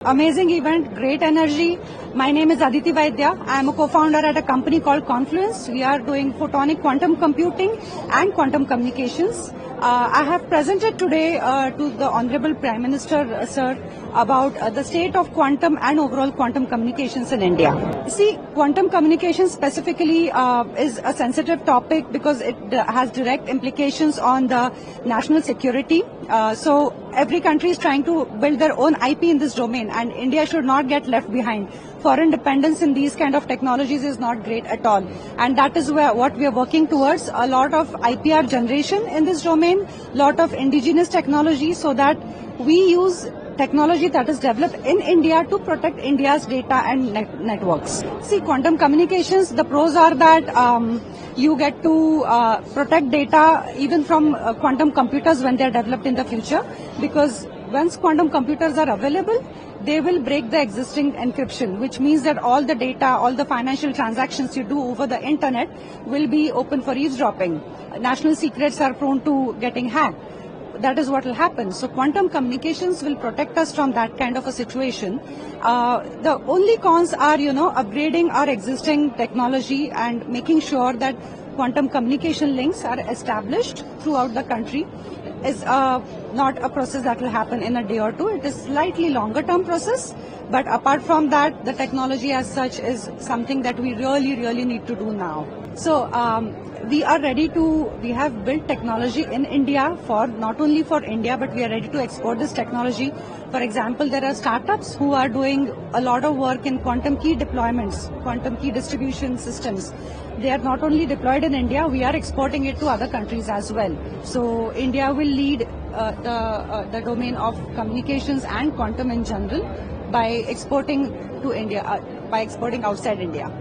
Amazing event, great energy. My name is Aditi Vaidya. I am a co-founder at a company called Confluence. We are doing photonic quantum computing and quantum communications. I have presented today to the Honorable Prime Minister, sir, about the state of quantum and overall quantum communications in India. See, quantum communications specifically is a sensitive topic because it has direct implications on the national security. So every country is trying to build their own IP in this domain, and India should not get left behind. Foreign dependence in these kind of technologies is not great at all, and that is what we are working towards. A lot of IPR generation in this domain, lot of indigenous technology, so that we use technology that is developed in India to protect India's data and networks. See, quantum communications, the pros are that you get to protect data even from quantum computers when they are developed in the future, because once quantum computers are available, they will break the existing encryption, which means that all the data, all the financial transactions you do over the internet will be open for eavesdropping. National secrets are prone to getting hacked. That is what will happen. So quantum communications will protect us from that kind of a situation. The only cons are, upgrading our existing technology and making sure that quantum communication links are established throughout the country. Is not a process that will happen in a day or two. It is slightly longer term process. But apart from that, the technology as such is something that we really need to do now. So we have built technology in India not only for India, but we are ready to export this technology. For example, there are startups who are doing a lot of work in quantum key deployments, quantum key distribution systems. They are not only deployed in India, we are exporting it to other countries as well. So India will lead the domain of communications and quantum in general by exporting to India, by exporting outside India.